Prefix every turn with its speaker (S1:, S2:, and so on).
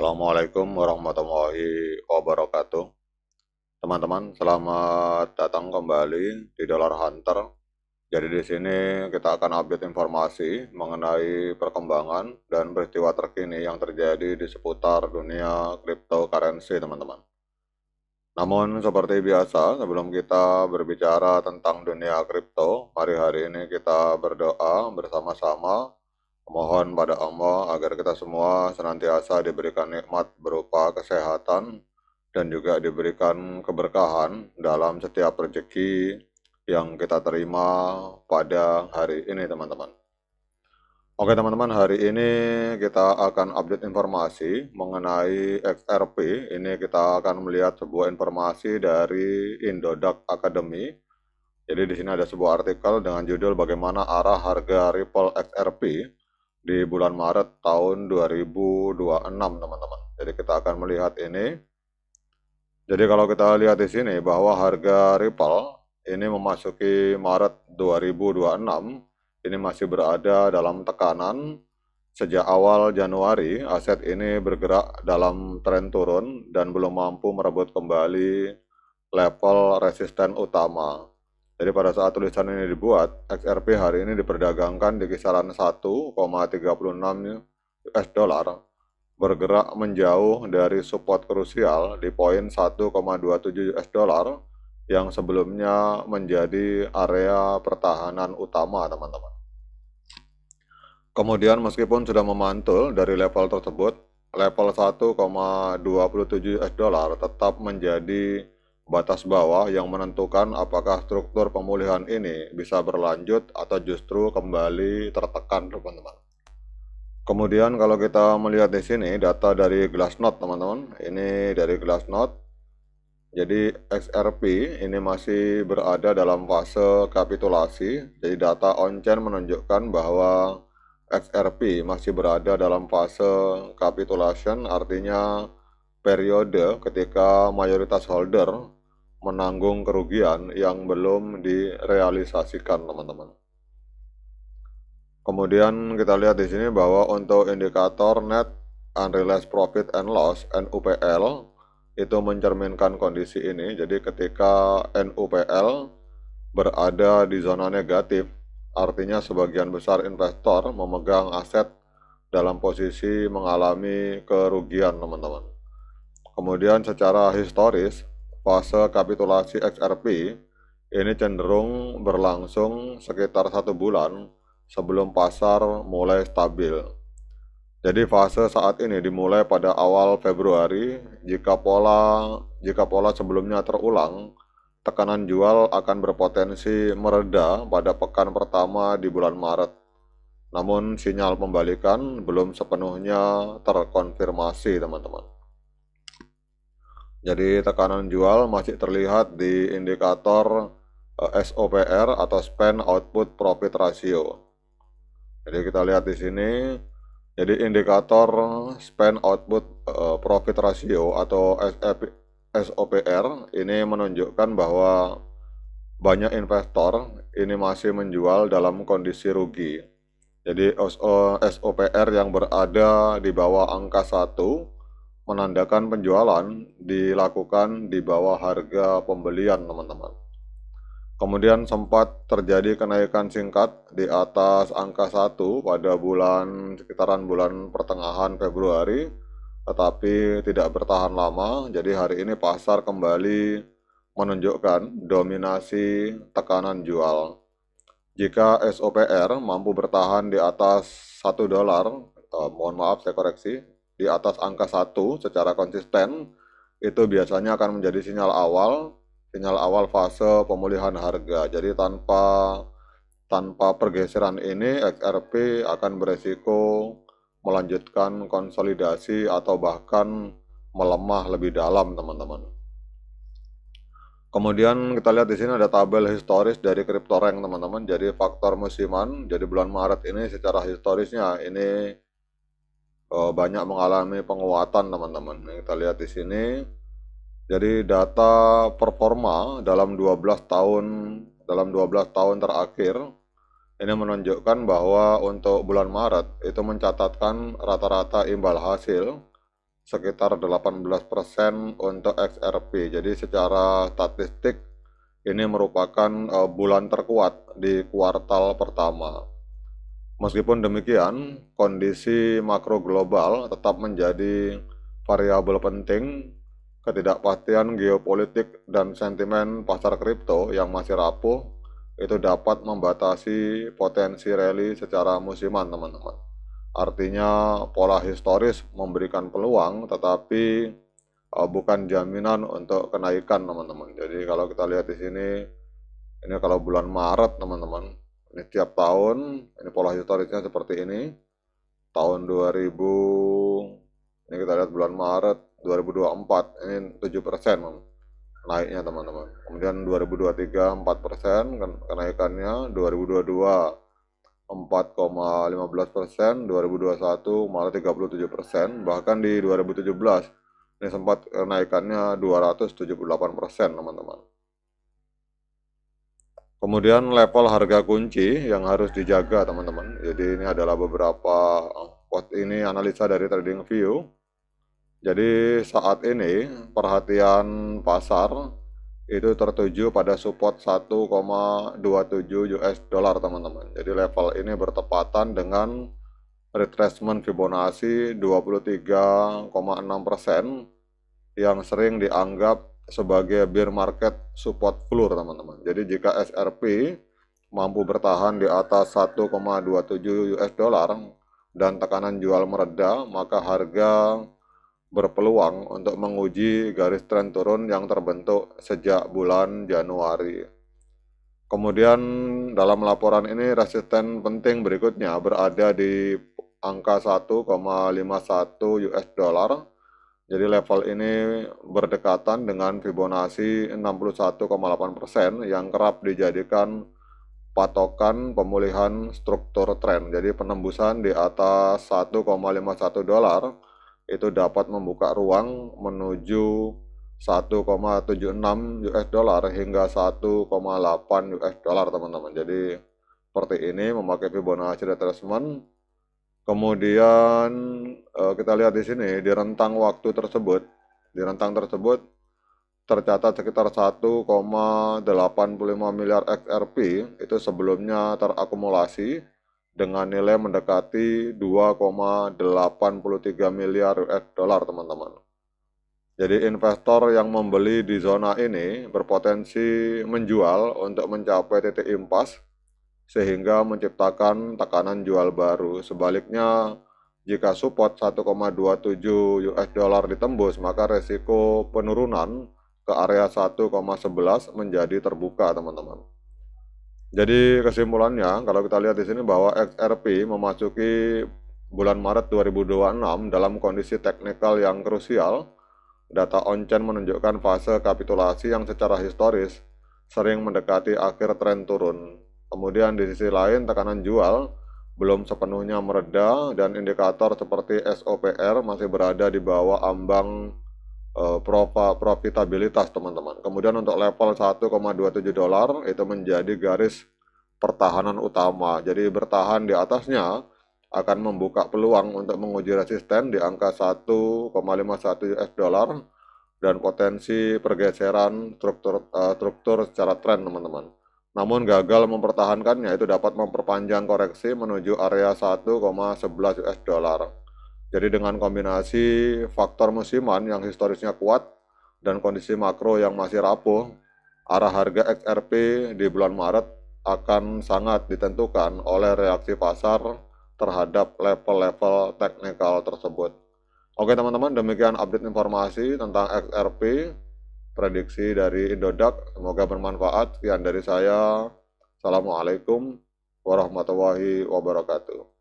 S1: Assalamualaikum warahmatullahi wabarakatuh. Teman-teman, selamat datang kembali di Dollar Hunter. Jadi di sini kita akan update informasi mengenai perkembangan dan peristiwa terkini yang terjadi di seputar dunia cryptocurrency, teman-teman. Namun seperti biasa, sebelum kita berbicara tentang dunia kripto, hari ini kita berdoa bersama-sama. Mohon pada Allah agar kita semua senantiasa diberikan nikmat berupa kesehatan dan juga diberikan keberkahan dalam setiap rezeki yang kita terima pada hari ini, teman-teman. Oke teman-teman, hari ini kita akan update informasi mengenai XRP. Ini kita akan melihat sebuah informasi dari Indodax Academy. Jadi di sini ada sebuah artikel dengan judul bagaimana arah harga Ripple XRP di bulan Maret tahun 2026, teman-teman. Jadi kita akan melihat ini. Jadi kalau kita lihat di sini bahwa harga Ripple ini memasuki Maret 2026 ini masih berada dalam tekanan. Sejak awal Januari, aset ini bergerak dalam tren turun dan belum mampu merebut kembali level resisten utama. Jadi pada saat tulisan ini dibuat, XRP hari ini diperdagangkan di kisaran 1,36 US dollar, bergerak menjauh dari support krusial di poin 1,27 US dollar yang sebelumnya menjadi area pertahanan utama, teman-teman. Kemudian meskipun sudah memantul dari level tersebut, level 1,27 US dollar tetap menjadi batas bawah yang menentukan apakah struktur pemulihan ini bisa berlanjut atau justru kembali tertekan, teman-teman. Kemudian kalau kita melihat di sini data dari Glassnode, teman-teman, ini dari Glassnode. Jadi XRP ini masih berada dalam fase kapitulasi. Jadi data on-chain menunjukkan bahwa XRP masih berada dalam fase capitulation, artinya periode ketika mayoritas holder menanggung kerugian yang belum direalisasikan, teman-teman. Kemudian kita lihat di sini bahwa untuk indikator net unrealized profit and loss (NUPL) itu mencerminkan kondisi ini. Jadi ketika NUPL berada di zona negatif, artinya sebagian besar investor memegang aset dalam posisi mengalami kerugian, teman-teman. Kemudian secara historis, fase kapitulasi XRP ini cenderung berlangsung sekitar 1 bulan sebelum pasar mulai stabil. Jadi fase saat ini dimulai pada awal Februari. Jika pola sebelumnya terulang, tekanan jual akan berpotensi mereda pada pekan pertama di bulan Maret. Namun sinyal pembalikan belum sepenuhnya terkonfirmasi, teman-teman. Jadi tekanan jual masih terlihat di indikator SOPR atau Spend Output Profit Ratio. Jadi kita lihat di sini. Jadi indikator Spend Output Profit Ratio atau SOPR ini menunjukkan bahwa banyak investor ini masih menjual dalam kondisi rugi. Jadi SOPR yang berada di bawah angka 1 menandakan penjualan dilakukan di bawah harga pembelian, teman-teman. Kemudian sempat terjadi kenaikan singkat di atas angka 1 pada sekitaran bulan pertengahan Februari, tetapi tidak bertahan lama. Jadi hari ini pasar kembali menunjukkan dominasi tekanan jual. Jika SOPR mampu bertahan di atas 1 dolar, mohon maaf saya koreksi, di atas angka 1 secara konsisten, itu biasanya akan menjadi sinyal awal fase pemulihan harga. Jadi tanpa pergeseran ini, XRP akan beresiko melanjutkan konsolidasi atau bahkan melemah lebih dalam, teman-teman. Kemudian kita lihat di sini ada tabel historis dari CryptoRank, teman-teman. Jadi faktor musiman, jadi bulan Maret ini secara historisnya ini banyak mengalami penguatan, teman-teman. Kita lihat di sini. Jadi data performa dalam 12 tahun terakhir ini menunjukkan bahwa untuk bulan Maret itu mencatatkan rata-rata imbal hasil sekitar 18% untuk XRP. Jadi secara statistik ini merupakan bulan terkuat di kuartal pertama. Meskipun demikian, kondisi makro global tetap menjadi variabel penting. Ketidakpastian geopolitik dan sentimen pasar kripto yang masih rapuh itu dapat membatasi potensi rally secara musiman, teman-teman. Artinya pola historis memberikan peluang, tetapi bukan jaminan untuk kenaikan, teman-teman. Jadi kalau kita lihat di sini, ini kalau bulan Maret, teman-teman, ini tiap tahun, ini pola historisnya seperti ini. Tahun 2000, ini kita lihat bulan Maret 2024, ini 7% naiknya, teman-teman. Kemudian 2023 4% kenaikannya, 2022 4,15%, 2021 malah 37%, bahkan di 2017 ini sempat kenaikannya 278%, teman-teman. Kemudian level harga kunci yang harus dijaga, teman-teman. Jadi ini adalah beberapa ini analisa dari TradingView. Jadi saat ini perhatian pasar itu tertuju pada support 1,27 US dollar, teman-teman. Jadi level ini bertepatan dengan retracement Fibonacci 23,6% yang sering dianggap sebagai bear market support floor, teman-teman. Jadi jika XRP mampu bertahan di atas 1,27 US dollar dan tekanan jual mereda, maka harga berpeluang untuk menguji garis tren turun yang terbentuk sejak bulan Januari. Kemudian dalam laporan ini resisten penting berikutnya berada di angka 1,51 US dollar. Jadi level ini berdekatan dengan Fibonacci 61,8% yang kerap dijadikan patokan pemulihan struktur tren. Jadi penembusan di atas 1,51 dolar itu dapat membuka ruang menuju 1,76 US dollar hingga 1,8 US dollar, teman-teman. Jadi seperti ini memakai Fibonacci retracement. Kemudian kita lihat di sini di rentang waktu tersebut, tercatat sekitar 1,85 miliar XRP itu sebelumnya terakumulasi dengan nilai mendekati 2,83 miliar US dollar, teman-teman. Jadi investor yang membeli di zona ini berpotensi menjual untuk mencapai titik impas sehingga menciptakan tekanan jual baru. Sebaliknya, jika support 1,27 US dollar ditembus, maka resiko penurunan ke area 1,11 menjadi terbuka, teman-teman. Jadi kesimpulannya, kalau kita lihat di sini bahwa XRP memasuki bulan Maret 2026 dalam kondisi teknikal yang krusial. Data on-chain menunjukkan fase kapitulasi yang secara historis sering mendekati akhir tren turun. Kemudian di sisi lain tekanan jual belum sepenuhnya mereda dan indikator seperti SOPR masih berada di bawah ambang profitabilitas, teman-teman. Kemudian untuk level 1,27 dolar itu menjadi garis pertahanan utama. Jadi bertahan di atasnya akan membuka peluang untuk menguji resisten di angka 1,51 US dollar dan potensi pergeseran struktur secara tren, teman-teman. Namun gagal mempertahankannya itu dapat memperpanjang koreksi menuju area 1,11 US dollar. Jadi dengan kombinasi faktor musiman yang historisnya kuat dan kondisi makro yang masih rapuh, arah harga XRP di bulan Maret akan sangat ditentukan oleh reaksi pasar terhadap level-level teknikal tersebut. Oke, teman-teman, demikian update informasi tentang XRP, prediksi dari Indodax. Semoga bermanfaat. Sekian dari saya. Assalamualaikum warahmatullahi wabarakatuh.